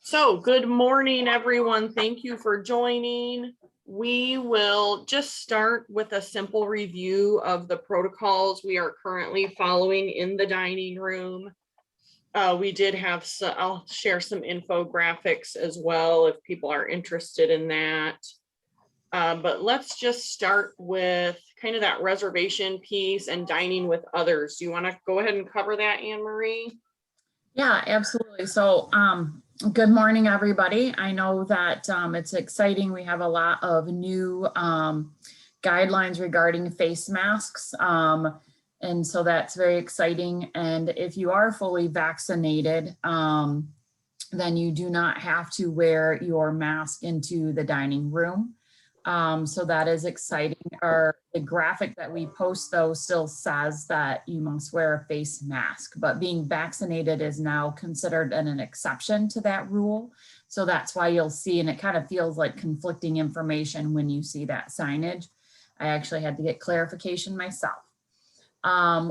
So good morning, everyone. Thank you for joining. We will just start with a simple review of the protocols we are currently following in the dining room. We did have, I'll share some infographics as well if people are interested in that. But let's just start with kind of that reservation piece and dining with others. Do you want to go ahead and cover that, Anne Marie? Yeah, absolutely. So good morning, everybody. I know that it's exciting. We have a lot of new guidelines regarding face masks. And so that's very exciting. And if you are fully vaccinated, then you do not have to wear your mask into the dining room. So that is exciting. The graphic that we post though still says that you must wear a face mask, but being vaccinated is now considered an exception to that rule. So that's why you'll see, and it kind of feels like conflicting information when you see that signage. I actually had to get clarification myself.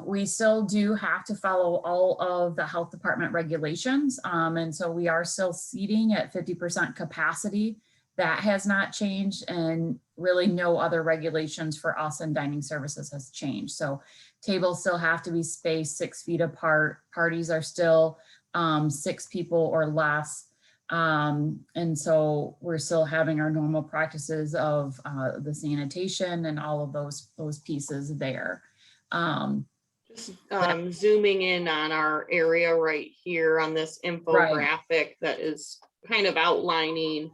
We still do have to follow all of the health department regulations. And so we are still seating at 50% capacity. That has not changed, and really no other regulations for us and dining services has changed. So tables still have to be spaced 6 feet apart. Parties are still 6 people or less. And so we're still having our normal practices of the sanitation and all of those pieces there. Zooming in on our area right here on this infographic that is kind of outlining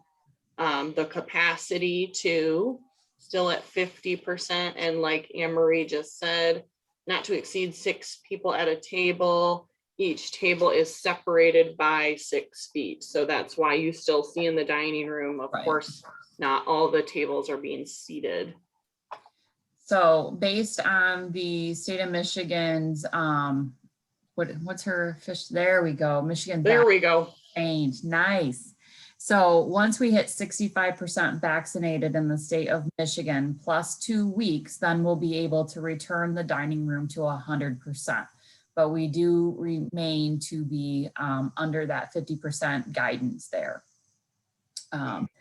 the capacity to still at 50%. And like Anne Marie just said, not to exceed 6 people at a table. Each table is separated by 6 feet. So that's why you still see in the dining room, of course, not all the tables are being seated. So based on the state of Michigan's, what's her fish? There we go. Michigan. There we go. Change. Nice. So once we hit 65% vaccinated in the state of Michigan plus 2 weeks, then we'll be able to return the dining room to 100%. But we do remain to be under that 50% guidance there.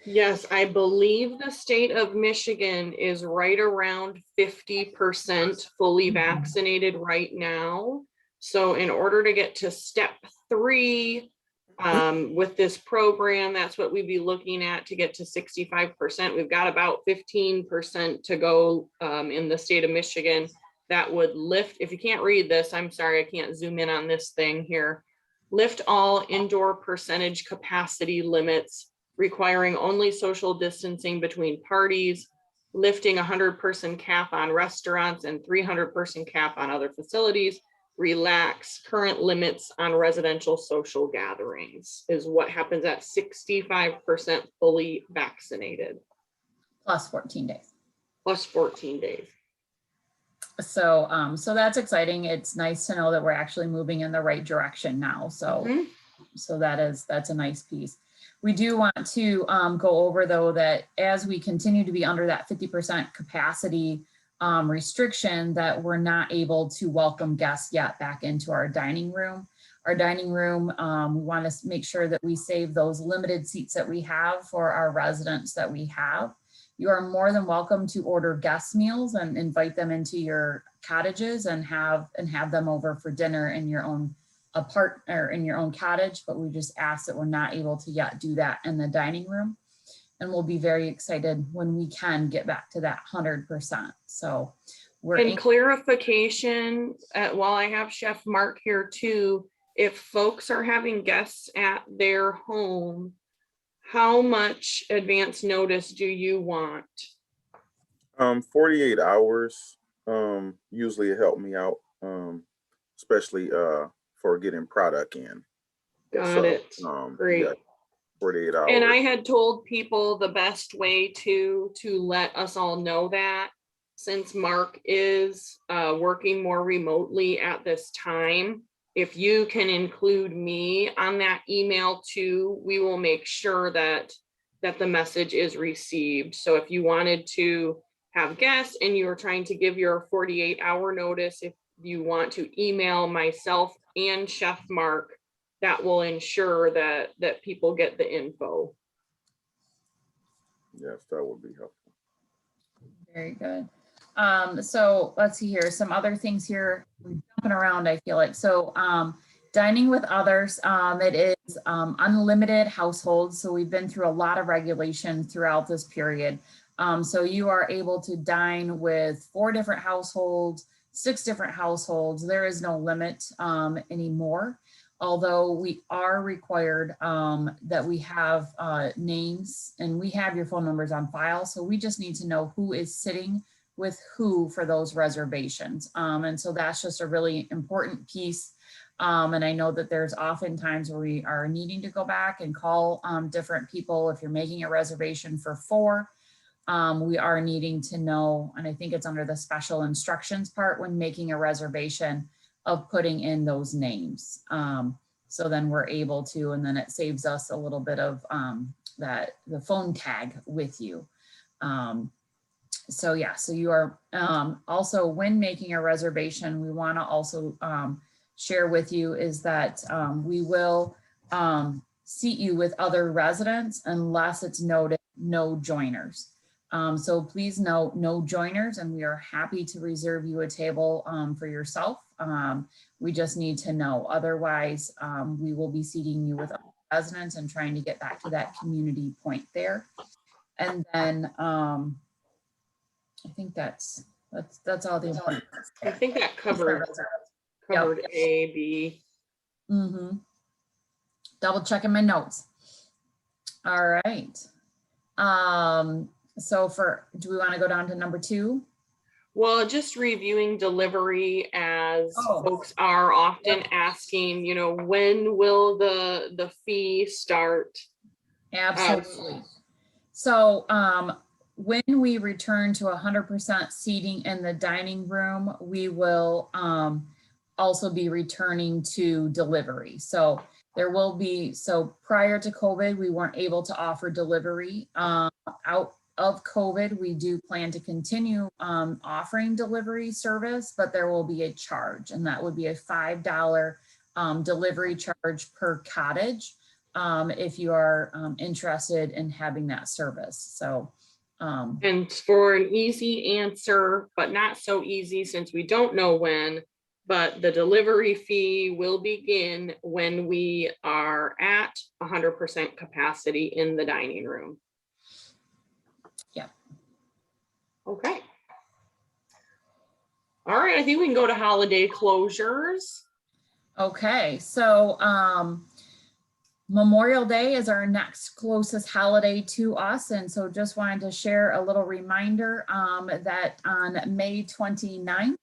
Yes, I believe the state of Michigan is right around 50% fully vaccinated right now. So in order to get to step 3 with this program, that's what we'd be looking at to get to 65%. We've got about 15% to go in the state of Michigan. That would lift, if you can't read this, I'm sorry, I can't zoom in on this thing here. Lift all indoor percentage capacity limits, requiring only social distancing between parties, lifting 100-person cap on restaurants and 300-person cap on other facilities, relax current limits on residential social gatherings is what happens at 65% fully vaccinated. Plus 14 days. Plus 14 days. So, so that's exciting. It's nice to know that we're actually moving in the right direction now. So, so that's a nice piece. We do want to go over though that as we continue to be under that 50% capacity restriction, that we're not able to welcome guests yet back into our dining room. Our dining room, we want to make sure that we save those limited seats that we have for our residents that we have. You are more than welcome to order guest meals and invite them into your cottages and have them over for dinner in your own in your own cottage, but we just ask that we're not able to yet do that in the dining room. And we'll be very excited when we can get back to that 100%. So we're in clarification, while I have Chef Mark here too, if folks are having guests at their home, how much advance notice do you want? 48 hours usually help me out, especially for getting product in. Got it. Great. Yeah, 48 hours. And I had told people the best way to let us all know that, since Mark is working more remotely at this time, if you can include me on that email too, we will make sure that the message is received. So if you wanted to have guests and you were trying to give your 48-hour notice, if you want to email myself and Chef Mark that will ensure that people get the info. Yes, that would be helpful. Very good. So let's see here, some other things here, I'm jumping around, I feel like. So dining with others, it is unlimited households. So we've been through a lot of regulation throughout this period. So you are able to dine with 4 different households, 6 different households. There is no limit anymore. Although we are required that we have names, and we have your phone numbers on file. So we just need to know who is sitting with who for those reservations. And so that's just a really important piece. And I know that there's often times where we are needing to go back and call different people. If you're making a reservation for 4, we are needing to know, and I think it's under the special instructions part when making a reservation, of putting in those names. So then we're able to, and then it saves us a little bit of the phone tag with you. So yeah, so you are also, when making a reservation, we want to also share with you is that we will seat you with other residents unless it's noted no joiners. So please note no joiners, and we are happy to reserve you a table for yourself. We just need to know. Otherwise, we will be seating you with residents and trying to get back to that community point there. And then I think that's all the important. I think that covered A, B. Mm-hmm. Double checking my notes. All right. So do we want to go down to number 2? Well, just reviewing delivery, as folks are often asking, you know, when will the fee start? Absolutely. So when we return to 100% seating in the dining room, we will also be returning to delivery. So there will be, so prior to COVID, we weren't able to offer delivery. Out of COVID, we do plan to continue offering delivery service, but there will be a charge, and that would be a $5 delivery charge per cottage if you are interested in having that service. So and for an easy answer, but not so easy since we don't know when, but the delivery fee will begin when we are at 100% capacity in the dining room. Yeah. Okay. All right, I think we can go to holiday closures. Okay, so Memorial Day is our next closest holiday to us. And so just wanted to share a little reminder that on May 29th,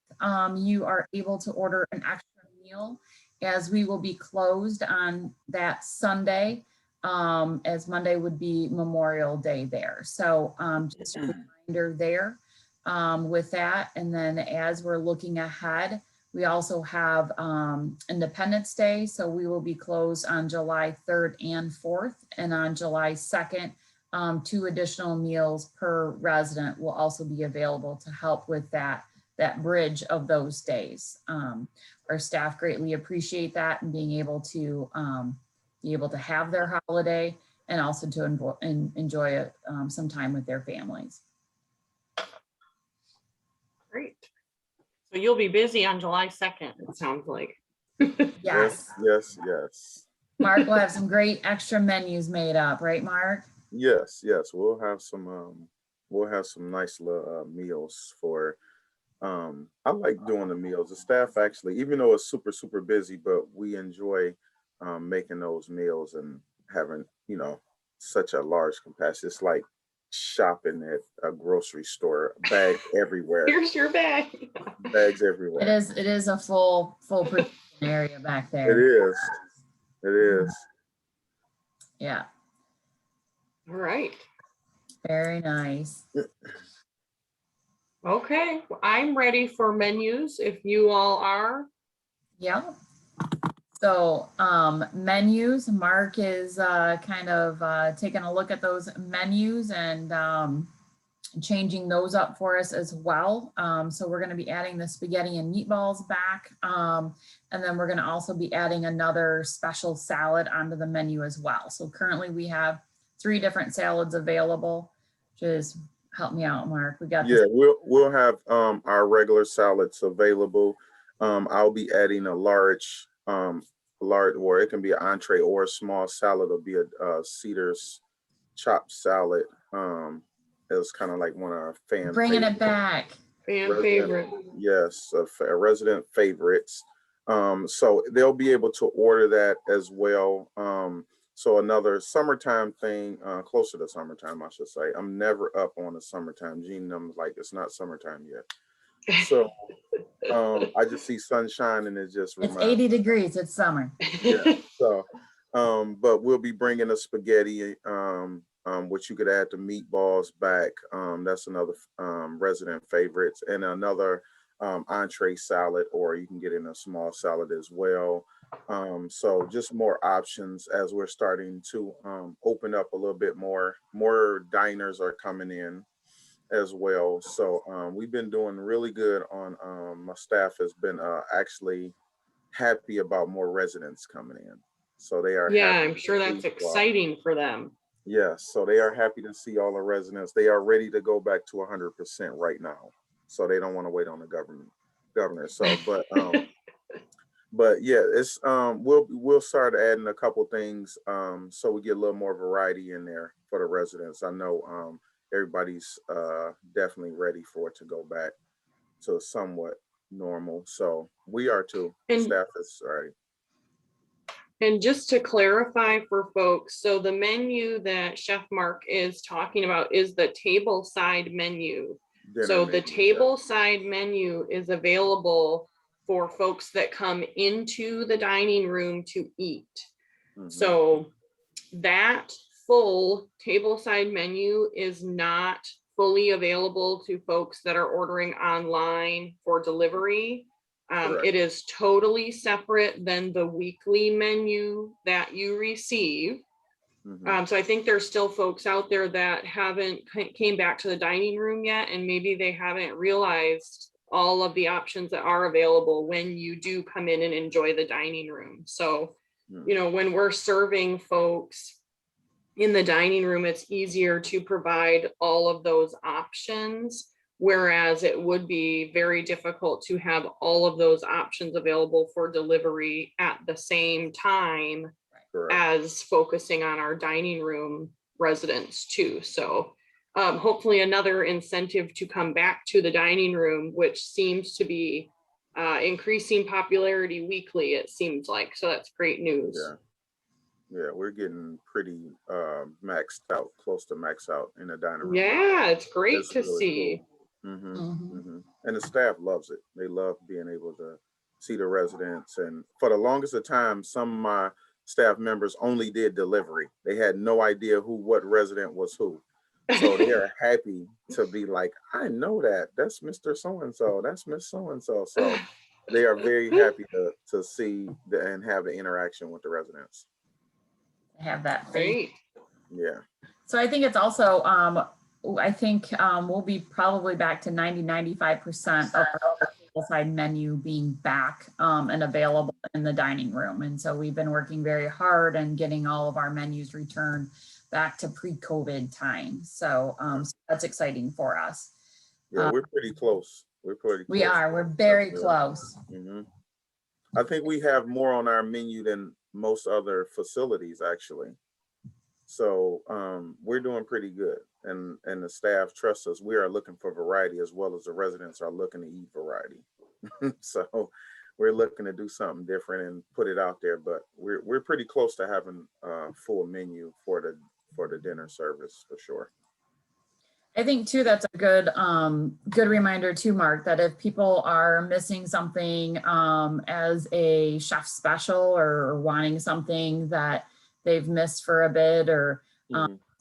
you are able to order an extra meal, as we will be closed on that Sunday, as Monday would be Memorial Day there. So just a reminder there with that. And then as we're looking ahead, we also have Independence Day, so we will be closed on July 3rd and 4th, and on July 2nd, 2 additional meals per resident will also be available to help with that bridge of those days. Our staff greatly appreciate that, and being able to have their holiday and also to enjoy some time with their families. Great. So you'll be busy on July 2nd, it sounds like. Yes. Mark will have some great extra menus made up, right, Mark? Yes. We'll have some nice little meals for. I like doing the meals. The staff actually, even though it's super, super busy, but we enjoy making those meals and having, you know, such a large capacity. It's like shopping at a grocery store, bag everywhere. Here's your bag. Bags everywhere. It is a full production area back there. It is. Yeah. All right. Very nice. Okay, I'm ready for menus if you all are. Yeah. So menus, Mark is kind of taking a look at those menus, and changing those up for us as well. So we're going to be adding the spaghetti and meatballs back. And then we're going to also be adding another special salad onto the menu as well. So currently we have 3 different salads available. Just help me out, Mark. We got Yeah, we'll have our regular salads available. I'll be adding a large, or it can be an entree or a small salad. It'll be a Cedar's chopped salad. It was kind of like one of our bringing it back. Fan favorite. Yes, a resident favorites. So they'll be able to order that as well. So another summertime thing, closer to summertime, I should say. I'm never up on the summertime. Gene, I'm like, it's not summertime yet. So I just see sunshine and it just It's 80 degrees. It's summer. Yeah. So, but we'll be bringing a spaghetti, which you could add the meatballs back. That's another resident favorites, and another entree salad, or you can get in a small salad as well. So just more options as we're starting to open up a little bit more. More diners are coming in as well. So we've been doing really good on, my staff has been actually happy about more residents coming in. So they are. Yeah, I'm sure that's exciting for them. Yes, so they are happy to see all the residents. They are ready to go back to 100% right now. So they don't want to wait on the governor. So, but yeah, it's we'll start adding a couple things so we get a little more variety in there for the residents. I know everybody's definitely ready for it to go back to somewhat normal. So we are too. Staff is ready. And just to clarify for folks, so the menu that Chef Mark is talking about is the table side menu. So the table side menu is available for folks that come into the dining room to eat. Mm-hmm. So that full table side menu is not fully available to folks that are ordering online for delivery. It is totally separate than the weekly menu that you receive. Mm-hmm. So I think there's still folks out there that haven't came back to the dining room yet, and maybe they haven't realized all of the options that are available when you do come in and enjoy the dining room. So, you know, when we're serving folks in the dining room, it's easier to provide all of those options. Whereas it would be very difficult to have all of those options available for delivery at the same time as focusing on our dining room residents too. So hopefully another incentive to come back to the dining room, which seems to be increasing popularity weekly, it seems like. So that's great news. Yeah, we're getting pretty maxed out, close to max out in the dining room. Yeah, it's great to see. Cool. And the staff loves it. They love being able to see the residents. And for the longest of time, some of my staff members only did delivery. They had no idea what resident was who. So they are happy to be like, I know that. That's Mr. So-and-so. That's Miss So-and-so. So they are very happy to see and have the interaction with the residents. Have that faith. Yeah. So I think it's also I think we'll be probably back to 95% of our table side menu being back and available in the dining room. And so we've been working very hard and getting all of our menus returned back to pre-COVID times. So, so that's exciting for us. Yeah, we're pretty close. We are. We're very close. Mm-hmm. I think we have more on our menu than most other facilities, actually. So we're doing pretty good, and the staff trusts us. We are looking for variety as well as the residents are looking to eat variety. So we're looking to do something different and put it out there. But we're pretty close to having a full menu for the dinner service for sure. I think too that's a good good reminder too, Mark, that if people are missing something as a chef special or wanting something that they've missed for a bit, or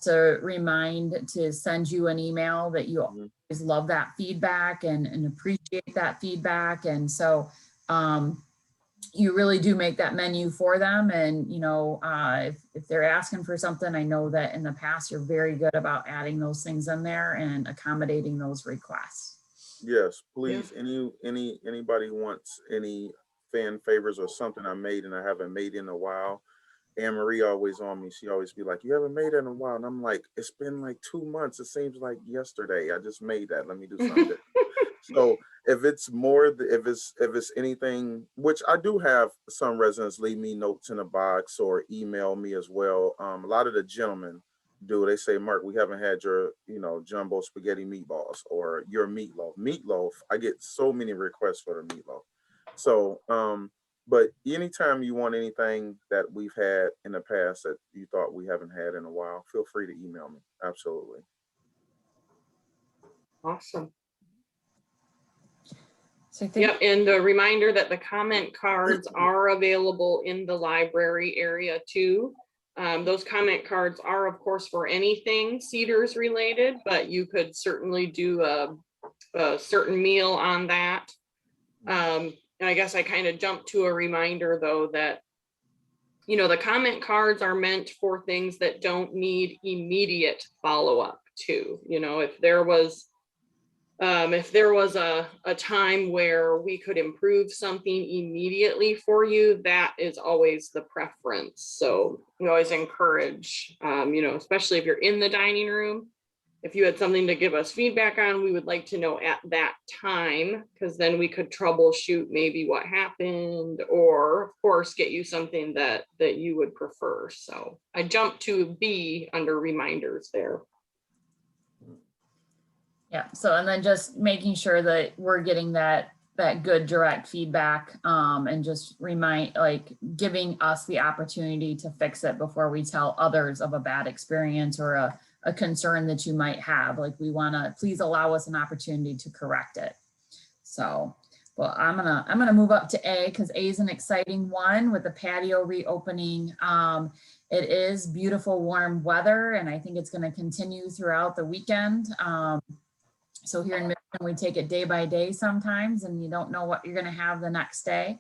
to remind to send you an email, that you always love that feedback and appreciate that feedback. And so you really do make that menu for them. And, you know, if they're asking for something, I know that in the past, you're very good about adding those things in there and accommodating those requests. Yes, please. Anybody wants any fan favors or something I made and I haven't made in a while. Anne Marie always on me. She always be like, "You haven't made it in a while," and I'm like, "It's been like 2 months. It seems like yesterday. I just made that. Let me do something." So if it's more, if it's anything, which I do have some residents leave me notes in a box or email me as well. A lot of the gentlemen do. They say, "Mark, we haven't had your, you know, jumbo spaghetti meatballs or your meatloaf." Meatloaf, I get so many requests for the meatloaf. So, but anytime you want anything that we've had in the past that you thought we haven't had in a while, feel free to email me. Absolutely. Awesome. So I think, Yep, and the reminder that the comment cards are available in the library area too. Those comment cards are, of course, for anything Cedars related, but you could certainly do a certain meal on that. And I guess I kind of jumped to a reminder though that, you know, the comment cards are meant for things that don't need immediate follow-up too. You know, if there was a time where we could improve something immediately for you, that is always the preference. So we always encourage, you know, especially if you're in the dining room, if you had something to give us feedback on, we would like to know at that time, because then we could troubleshoot maybe what happened, or of course get you something that you would prefer. So I jumped to B under reminders there. yeah. So, and then just making sure that we're getting that good direct feedback, and just giving us the opportunity to fix it before we tell others of a bad experience or a concern that you might have. Like, we want to please allow us an opportunity to correct it. So, well, I'm gonna move up to A, because A is an exciting one with the patio reopening. It is beautiful warm weather, and I think it's going to continue throughout the weekend. So here in Michigan, we take it day by day sometimes, and you don't know what you're going to have the next day.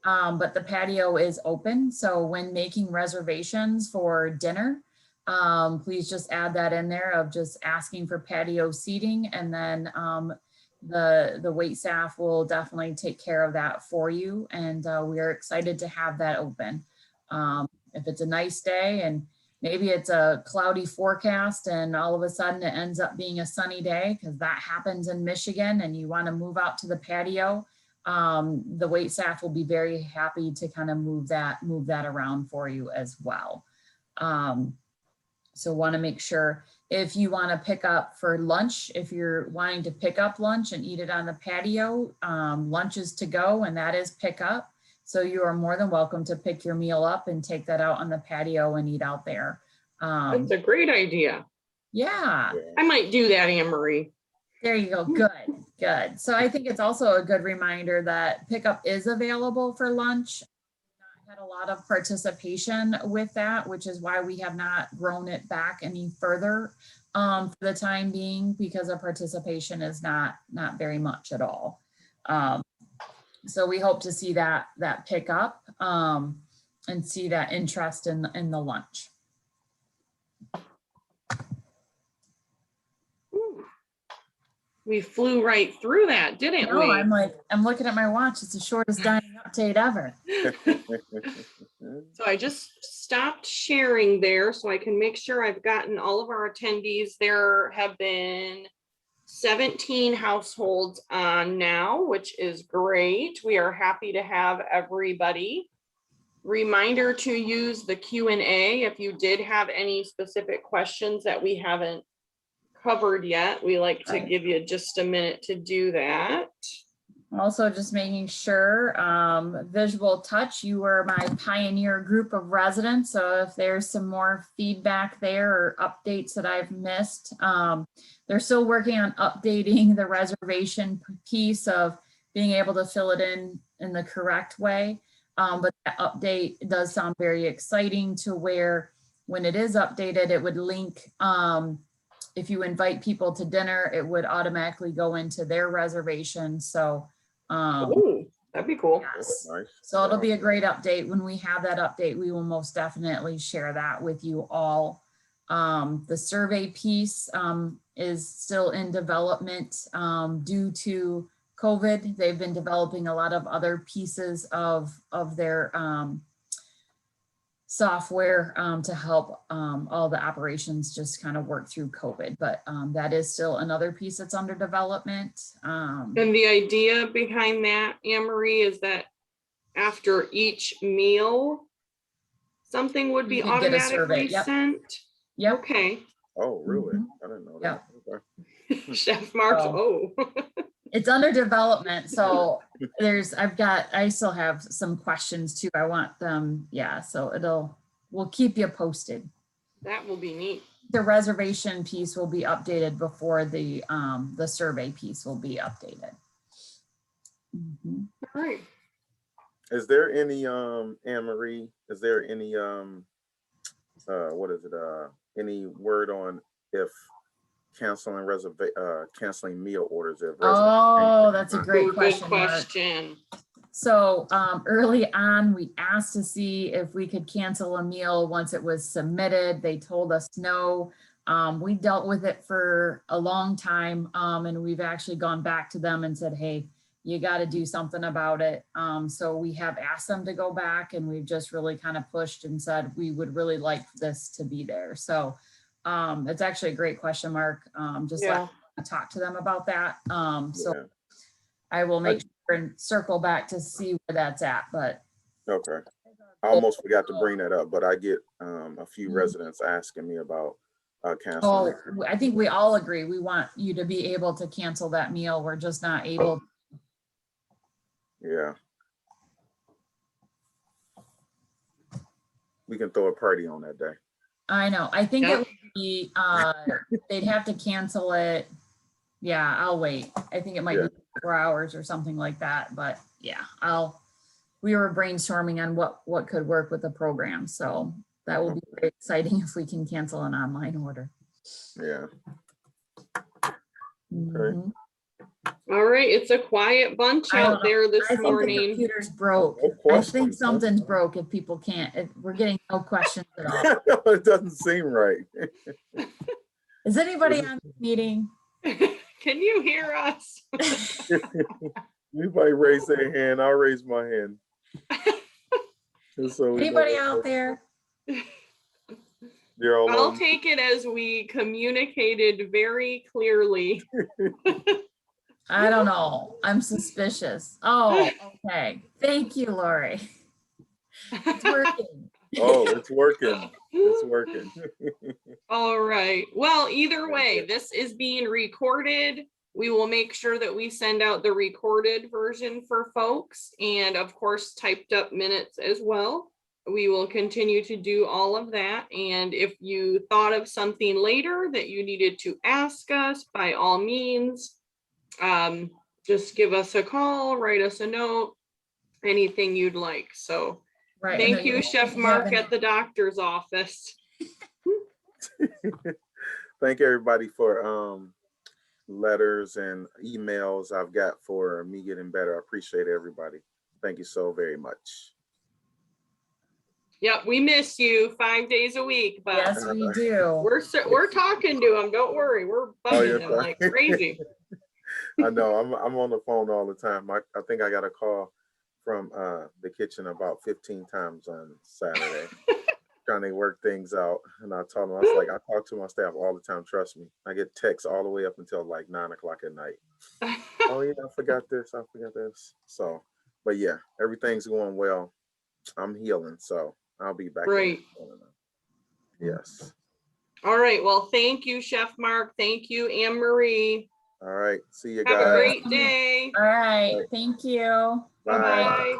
But the patio is open. So when making reservations for dinner, please just add that in there of just asking for patio seating, and then the wait staff will definitely take care of that for you. And we are excited to have that open. If it's a nice day and maybe it's a cloudy forecast and all of a sudden it ends up being a sunny day, because that happens in Michigan, and you want to move out to the patio, the wait staff will be very happy to kind of move that around for you as well. So want to make sure if you want to pick up for lunch, if you're wanting to pick up lunch and eat it on the patio, lunch is to go, and that is pick up. So you are more than welcome to pick your meal up and take that out on the patio and eat out there. That's a great idea. Yeah. I might do that, Anne Marie. There you go. Good, good. So I think it's also a good reminder that pickup is available for lunch. Had a lot of participation with that, which is why we have not grown it back any further for the time being, because the participation is not very much at all. So we hope to see that pick up and see that interest in the lunch. We flew right through that, didn't we? I'm looking at my watch. It's the shortest dining update ever. So I just stopped sharing there so I can make sure I've gotten all of our attendees. There have been 17 households on now, which is great. We are happy to have everybody. Reminder to use the Q&A if you did have any specific questions that we haven't covered yet. We like to give you just a minute to do that. Also, just making sure, Visual Touch, you were my pioneer group of residents. So if there's some more feedback there or updates that I've missed, they're still working on updating the reservation piece of being able to fill it in the correct way. But that update does sound very exciting, to where when it is updated, it would link, if you invite people to dinner, it would automatically go into their reservation. So That'd be cool. Yes. Nice. So it'll be a great update. When we have that update, we will most definitely share that with you all. The survey piece is still in development due to COVID. They've been developing a lot of other pieces of their software to help all the operations just kind of work through COVID. But that is still another piece that's under development. And the idea behind that, Anne Marie, is that after each meal, something would be You could get a survey. automatically Yep. sent. Yep. Okay. Oh, really? Mhm. I didn't know that. Okay. Chef Mark's, So- oh. It's under development, so I still have some questions too. I want them, yeah, so we'll keep you posted. That will be neat. The reservation piece will be updated before the survey piece will be updated. Mhm. All right. Is there any Anne Marie? Is there any what is it? Any word on if canceling meal orders? If Oh, that's a great Ooh, good question, Mark. question. So early on, we asked to see if we could cancel a meal once it was submitted. They told us no. We dealt with it for a long time, and we've actually gone back to them and said, hey, you got to do something about it. So we have asked them to go back, and we've just really kind of pushed and said we would really like this to be there. So it's actually a great question, Mark. Just Yeah. talk to them about that. So Yeah. I will make sure and circle back to see where that's at, but. Okay. I almost forgot to bring that up, but I get a few Mhm. residents asking me about Oh, canceling. I think we all agree. We want you to be able to cancel that meal. We're just not able. Yeah. We can throw a party on that day. I know. I think Yep. it would be, they'd have to cancel it. Yeah, I'll wait. I think it might be 4 hours or something like that, but yeah, we were brainstorming on what could work with the program. So that will be very exciting if we can cancel an online order. Yeah. Mhm. All right. It's a quiet bunch I don't out know. there I this think the morning. computer's broke. No I question. think something's broke if people can't, we're getting no questions at all. It doesn't seem right. Is anybody on this meeting? Can you hear us? Anybody raise their hand? I'll raise my hand. Just so we know Anybody that out there? They're all I'll on. take it as we communicated very clearly. I don't know. I'm suspicious. Oh, okay. Thank you, Lori. It's working. Oh, it's working. It's working. All right. Well, either way, this is being recorded. We will make sure that we send out the recorded version for folks, and of course, typed up minutes as well. We will continue to do all of that. And if you thought of something later that you needed to ask us, by all means, just give us a call, write us a note, anything you'd like. So Right. thank you, Chef Mark at the doctor's office. Thank everybody for letters and emails I've got for me getting better. I appreciate everybody. Thank you so very much. Yep, we miss you 5 days a week, but Yes, we do. we're talking to them. Don't worry, we're bugging them like crazy. I know I'm on the phone all the time. I think I got a call from the kitchen about 15 times on Saturday, trying to work things out. And I told them, I was like, I talk to my staff all the time. Trust me. I get texts all the way up until like 9 o'clock at night. Oh yeah, I forgot this. I forgot this. So, but yeah, everything's going well. I'm healing, so I'll be back. Right. Yes. All right. Well, thank you, Chef Mark. Thank you, Anne Marie. All right. See you Have guys. a great day. All right. Thank you. Bye. Bye.